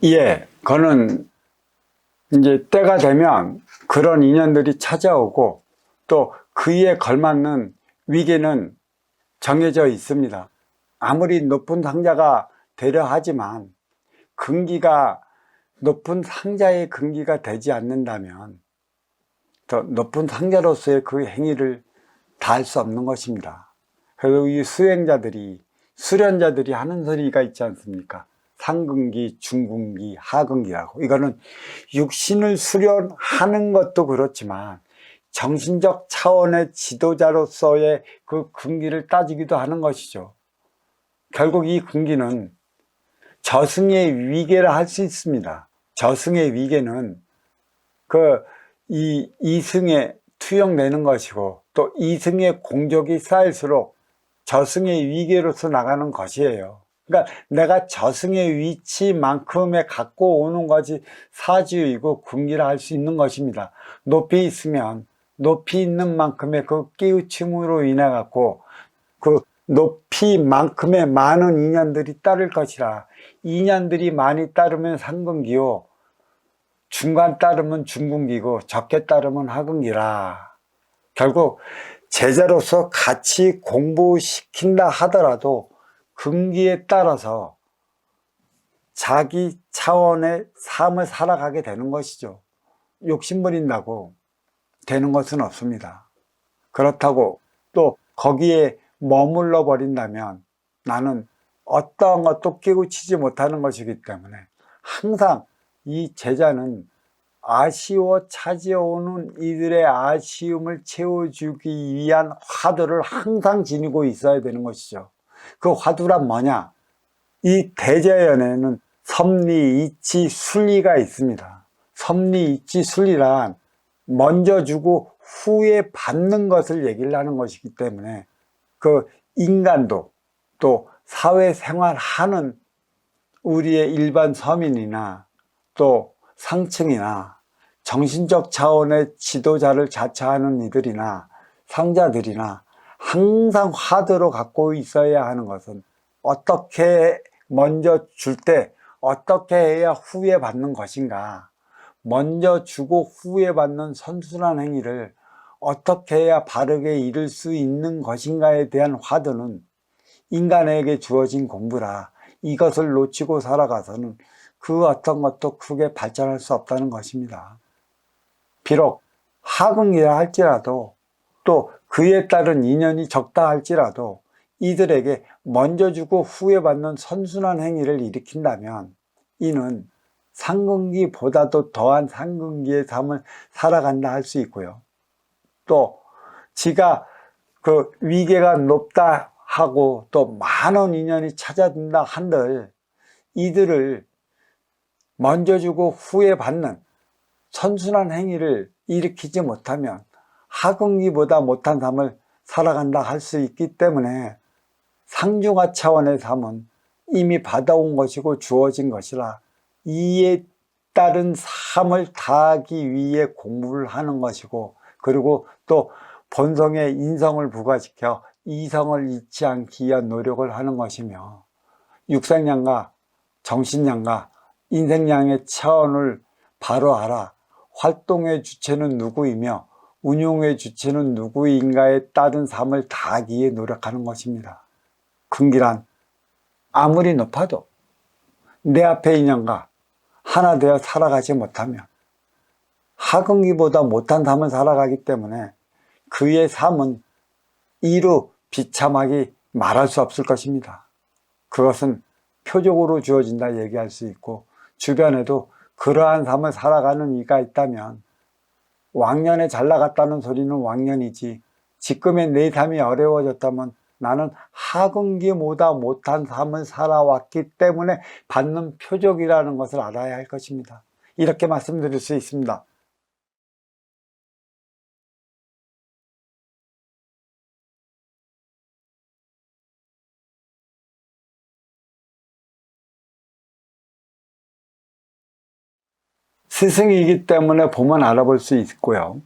예, 그거는 이제 때가 되면 그런 인연들이 찾아오고 또 그에 걸맞는 위계는 정해져 있습니다. 아무리 높은 상자가 되려 하지만 근기가 높은 상자의 근기가 되지 않는다면 더 높은 상자로서의 그 행위를 다 할 수 없는 것입니다. 그래서 이 수행자들이 수련자들이 하는 소리가 있지 않습니까? 상근기, 중근기, 하근기라고. 이거는 육신을 수련하는 것도 그렇지만 정신적 차원의 지도자로서의 그 근기를 따지기도 하는 것이죠. 결국 이 근기는 저승의 위계라 할 수 있습니다. 저승의 위계는 그 이승에 투영되는 것이고 또 이승의 공적이 쌓일수록 저승의 위계로서 나가는 것이에요. 그러니까 내가 저승의 위치만큼에 갖고 오는 것이 사주이고 군기라 할 수 있는 것입니다. 높이 있으면 높이 있는 만큼의 그 깨우침으로 인해 갖고 그 높이만큼의 많은 인연들이 따를 것이라. 인연들이 많이 따르면 상근기요, 중간 따르면 중근기고 적게 따르면 하근기라. 결국 제자로서 같이 공부시킨다 하더라도 근기에 따라서 자기 차원의 삶을 살아가게 되는 것이죠. 욕심부린다고 되는 것은 없습니다. 그렇다고 또 거기에 머물러 버린다면 나는 어떠한 것도 깨우치지 못하는 것이기 때문에 항상 이 제자는 아쉬워 찾아오는 이들의 아쉬움을 채워주기 위한 화두를 항상 지니고 있어야 되는 것이죠. 그 화두란 뭐냐? 이 대자연에는 섭리, 이치, 순리가 있습니다. 섭리, 이치, 순리란 먼저 주고 후에 받는 것을 얘기를 하는 것이기 때문에 그 인간도 또 사회생활하는 우리의 일반 서민이나 또 상층이나 정신적 차원의 지도자를 자처하는 이들이나 상자들이나 항상 화두로 갖고 있어야 하는 것은 어떻게 먼저 줄 때 어떻게 해야 후에 받는 것인가, 먼저 주고 후에 받는 선순환 행위를 어떻게 해야 바르게 이룰 수 있는 것인가에 대한 화두는 인간에게 주어진 공부라. 이것을 놓치고 살아가서는 그 어떤 것도 크게 발전할 수 없다는 것입니다. 비록 하근이라 할지라도 또 그에 따른 인연이 적다 할지라도 이들에게 먼저 주고 후에 받는 선순환 행위를 일으킨다면 이는 상근기보다도 더한 상근기의 삶을 살아간다 할 수 있고요. 또 지가 그 위계가 높다 하고 또 많은 인연이 찾아든다 한들 이들을 먼저 주고 후에 받는 선순환 행위를 일으키지 못하면 하근기보다 못한 삶을 살아간다 할 수 있기 때문에 상중하 차원의 삶은 이미 받아온 것이고 주어진 것이라 이에 따른 삶을 다하기 위해 공부를 하는 것이고 그리고 또 본성의 인성을 부과시켜 이성을 잃지 않기 위한 노력을 하는 것이며 육생양과 정신양과 인생양의 차원을 바로 알아 활동의 주체는 누구이며 운용의 주체는 누구인가에 따른 삶을 다하기 위해 노력하는 것입니다. 근기란 아무리 높아도 내 앞의 인연과 하나 되어 살아가지 못하면 하근기보다 못한 삶을 살아가기 때문에 그의 삶은 이루 비참하기 말할 수 없을 것입니다. 그것은 표적으로 주어진다 얘기할 수 있고 주변에도 그러한 삶을 살아가는 이가 있다면 왕년에 잘 나갔다는 소리는 왕년이지 지금의 내 삶이 어려워졌다면 나는 하근기보다 못한 삶을 살아왔기 때문에 받는 표적이라는 것을 알아야 할 것입니다. 이렇게 말씀드릴 수 있습니다. 스승이기 때문에 보면 알아볼 수 있고요.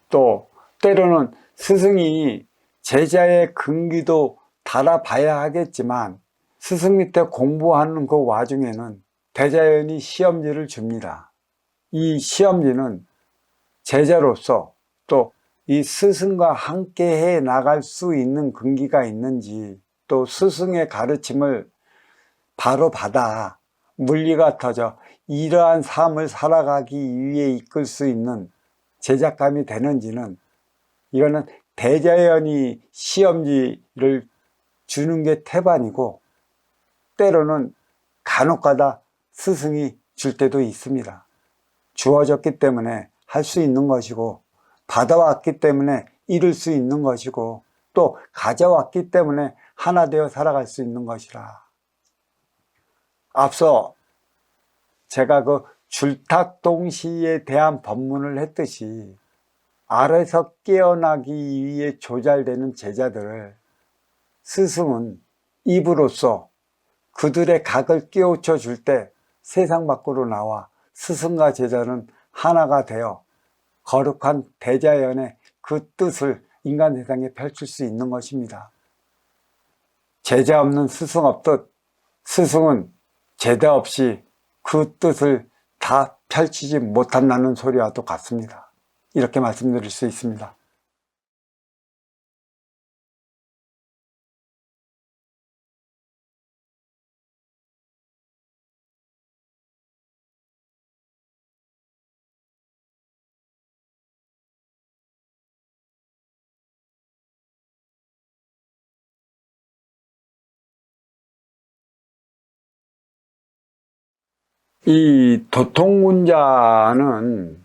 또 때로는 스승이 제자의 근기도 달아봐야 하겠지만 스승 밑에 공부하는 그 와중에는 대자연이 시험지를 줍니다. 이 시험지는 제자로서 또 이 스승과 함께 해 나갈 수 있는 근기가 있는지, 또 스승의 가르침을 바로 받아 물리가 터져 이러한 삶을 살아가기 위해 이끌 수 있는 제작감이 되는지는, 이거는 대자연이 시험지를 주는 게 태반이고, 때로는 간혹가다 스승이 줄 때도 있습니다. 주어졌기 때문에 할 수 있는 것이고, 받아왔기 때문에 이룰 수 있는 것이고, 또 가져왔기 때문에 하나 되어 살아갈 수 있는 것이라. 앞서 제가 그 줄탁동시에 대한 법문을 했듯이, 아래서 깨어나기 위해 조잘되는 제자들을 스승은 입으로써 그들의 각을 깨우쳐 줄 때 세상 밖으로 나와 스승과 제자는 하나가 되어 거룩한 대자연의 그 뜻을 인간 세상에 펼칠 수 있는 것입니다. 제자 없는 스승 없듯, 스승은 제자 없이 그 뜻을 다 펼치지 못한다는 소리와도 같습니다. 이렇게 말씀드릴 수 있습니다. 이 도통군자는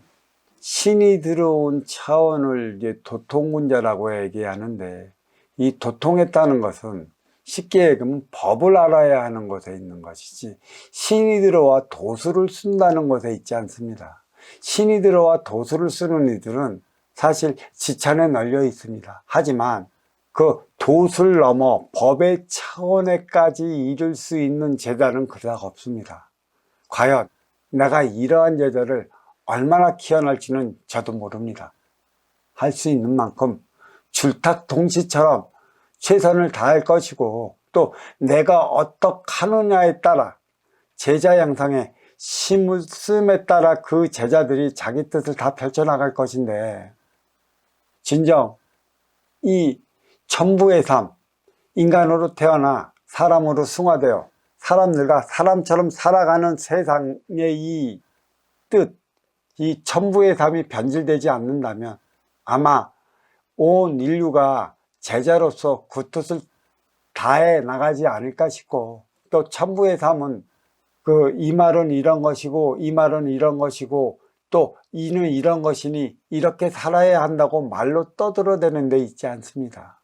신이 들어온 차원을 이제 도통군자라고 얘기하는데, 이 도통했다는 것은 쉽게 얘기하면 법을 알아야 하는 것에 있는 것이지, 신이 들어와 도수를 쓴다는 것에 있지 않습니다. 신이 들어와 도수를 쓰는 이들은 사실 지천에 널려 있습니다. 하지만 그 도수를 넘어 법의 차원에까지 이룰 수 있는 제자는 그닥 없습니다. 과연 내가 이러한 제자를 얼마나 키워낼지는 저도 모릅니다. 할 수 있는 만큼 줄탁동시처럼 최선을 다할 것이고, 또 내가 어떻게 하느냐에 따라, 제자 양성에 심음에 따라 그 제자들이 자기 뜻을 다 펼쳐나갈 것인데, 진정 이 천부의 삶, 인간으로 태어나 사람으로 승화되어 사람들과 사람처럼 살아가는 세상의 이 뜻, 이 천부의 삶이 변질되지 않는다면 아마 온 인류가 제자로서 그 뜻을 다해 나가지 않을까 싶고, 또 천부의 삶은 그 이 말은 이런 것이고 이 말은 이런 것이고 또 이는 이런 것이니 이렇게 살아야 한다고 말로 떠들어대는 데 있지 않습니다.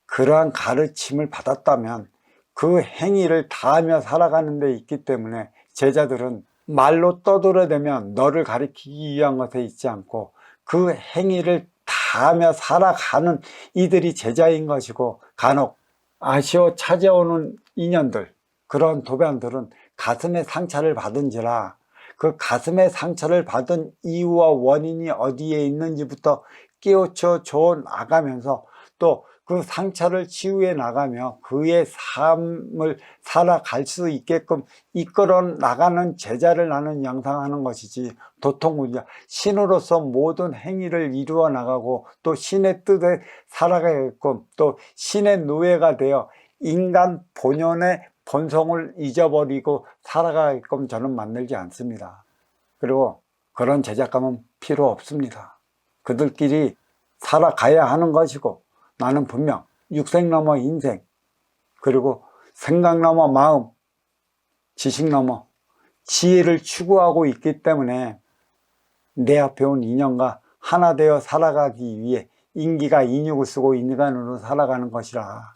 그러한 가르침을 받았다면 그 행위를 다하며 살아가는 데 있기 때문에, 제자들은 말로 떠들어대면 너를 가리키기 위한 것에 있지 않고 그 행위를 다하며 살아가는 이들이 제자인 것이고, 간혹 아쉬워 찾아오는 인연들, 그런 도변들은 가슴에 상처를 받은지라, 그 가슴에 상처를 받은 이유와 원인이 어디에 있는지부터 깨우쳐 줘 나가면서, 또 그 상처를 치유해 나가며 그의 삶을 살아갈 수 있게끔 이끌어 나가는 제자를 나는 양상하는 것이지, 도통군자, 신으로서 모든 행위를 이루어 나가고 또 신의 뜻에 살아가게끔, 또 신의 노예가 되어 인간 본연의 본성을 잊어버리고 살아가게끔 저는 만들지 않습니다. 그리고 그런 제작감은 필요 없습니다. 그들끼리 살아가야 하는 것이고, 나는 분명 육생 넘어 인생, 그리고 생각 넘어 마음, 지식 넘어 지혜를 추구하고 있기 때문에 내 앞에 온 인연과 하나 되어 살아가기 위해 인기가 인육을 쓰고 인간으로 살아가는 것이라.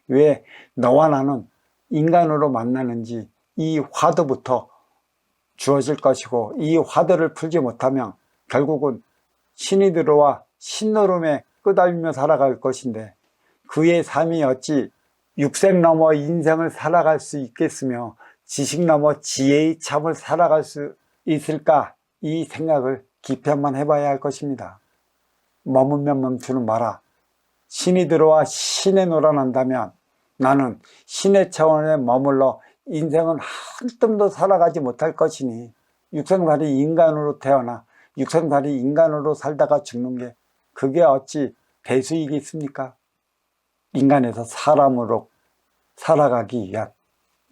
왜 너와 나는 인간으로 만나는지 이 화두부터 주어질 것이고, 이 화두를 풀지 못하면 결국은 신이 들어와 신노름에 끄달리며 살아갈 것인데, 그의 삶이 어찌 육생 넘어 인생을 살아갈 수 있겠으며 지식 넘어 지혜의 참을 살아갈 수 있을까, 이 생각을 깊이 한번 해봐야 할 것입니다. 머물면 멈추는 마라. 신이 들어와 신에 놀아난다면 나는 신의 차원에 머물러 인생은 한 뜸도 살아가지 못할 것이니 육생살이 인간으로 태어나 육생살이 인간으로 살다가 죽는 게 그게 어찌 대수이겠습니까? 인간에서 사람으로 살아가기 위한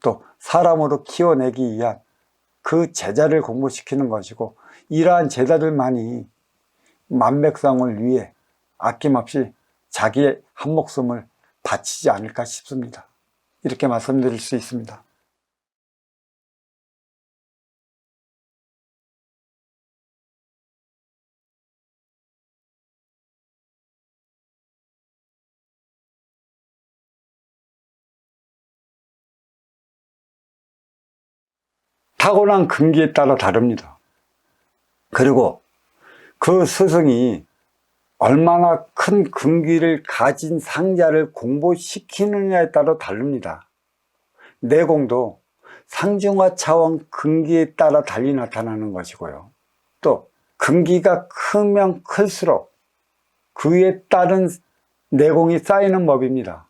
또 사람으로 키워내기 위한 그 제자를 공부시키는 것이고 이러한 제자들만이 만백성을 위해 아낌없이 자기의 한 목숨을 바치지 않을까 싶습니다. 이렇게 말씀드릴 수 있습니다. 타고난 근기에 따라 다릅니다. 그리고 그 스승이 얼마나 큰 근기를 가진 상자를 공부시키느냐에 따라 다릅니다. 내공도 상중하 차원 근기에 따라 달리 나타나는 것이고요. 또 근기가 크면 클수록 그에 따른 내공이 쌓이는 법입니다.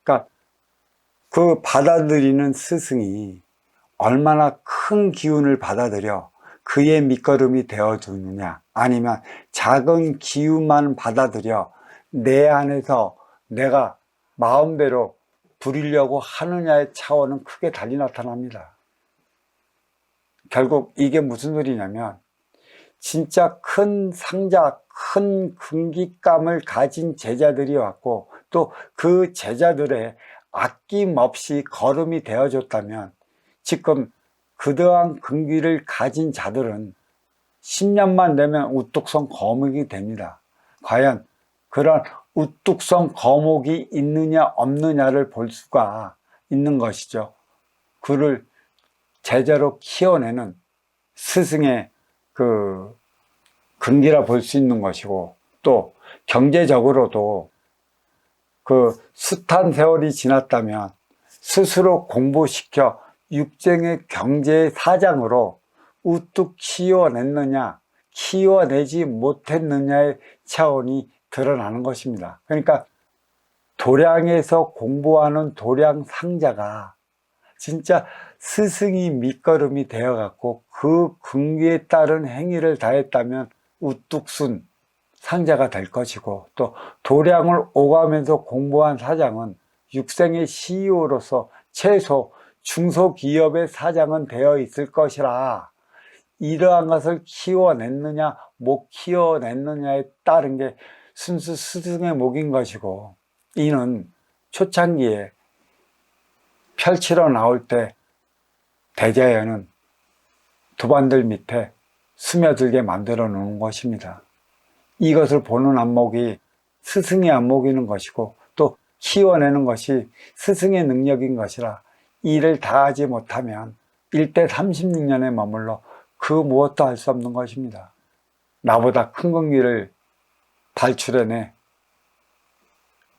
그러니까 그 받아들이는 스승이 얼마나 큰 기운을 받아들여 그의 밑거름이 되어주느냐, 아니면 작은 기운만 받아들여 내 안에서 내가 마음대로 부리려고 하느냐의 차원은 크게 달리 나타납니다. 결국 이게 무슨 소리냐면 진짜 큰 상자, 큰 근기감을 가진 제자들이 왔고 또 그 제자들의 아낌없이 걸음이 되어줬다면 지금 그러한 근기를 가진 자들은 10년만 되면 우뚝성 거목이 됩니다. 과연 그런 우뚝성 거목이 있느냐 없느냐를 볼 수가 있는 것이죠. 그를 제자로 키워내는 스승의 그 근기라 볼 수 있는 것이고 또 경제적으로도 그 숱한 세월이 지났다면 스스로 공부시켜 육생의 경제의 사장으로 우뚝 키워냈느냐 키워내지 못했느냐의 차원이 드러나는 것입니다. 그러니까 도량에서 공부하는 도량 상자가 진짜 스승이 밑거름이 되어 갖고 그 근기에 따른 행위를 다했다면 우뚝순 상자가 될 것이고 또 도량을 오가면서 공부한 사장은 육생의 CEO로서 최소 중소기업의 사장은 되어 있을 것이라 이러한 것을 키워냈느냐 못 키워냈느냐에 따른 게 순수 스승의 몫인 것이고 이는 초창기에 펼치러 나올 때 대자연은 도반들 밑에 스며들게 만들어 놓은 것입니다. 이것을 보는 안목이 스승의 안목이는 것이고 또 키워내는 것이 스승의 능력인 것이라 이를 다하지 못하면 일대 36년에 머물러 그 무엇도 할 수 없는 것입니다. 나보다 큰 근기를 발출해내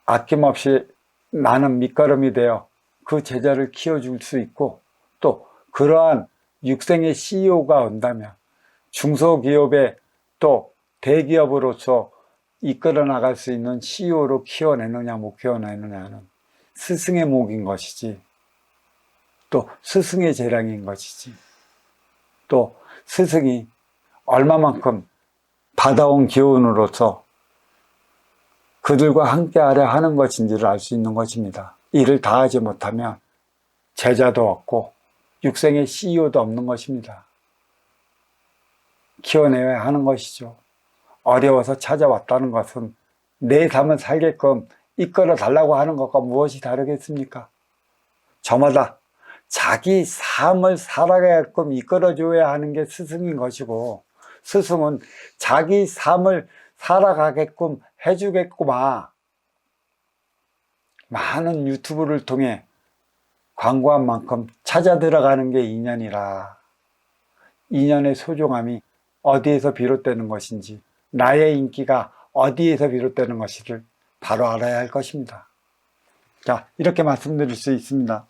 아낌없이 나는 밑거름이 되어 그 제자를 키워줄 수 있고 또 그러한 육생의 CEO가 온다면 중소기업의 또 대기업으로서 이끌어 나갈 수 있는 CEO로 키워내느냐 못 키워내느냐는 스승의 몫인 것이지 또 스승의 재량인 것이지 또 스승이 얼마만큼 받아온 기운으로서 그들과 함께하려 하는 것인지를 알 수 있는 것입니다. 이를 다하지 못하면 제자도 없고 육생의 CEO도 없는 것입니다. 키워내야 하는 것이죠. 어려워서 찾아왔다는 것은 내 삶을 살게끔 이끌어 달라고 하는 것과 무엇이 다르겠습니까? 저마다 자기 삶을 살아가게끔 이끌어줘야 하는 게 스승인 것이고 스승은 자기 삶을 살아가게끔 해주겠구만. 많은 유튜브를 통해 광고한 만큼 찾아 들어가는 게 인연이라 인연의 소중함이 어디에서 비롯되는 것인지 나의 인기가 어디에서 비롯되는 것인지를 바로 알아야 할 것입니다. 자, 이렇게 말씀드릴 수 있습니다.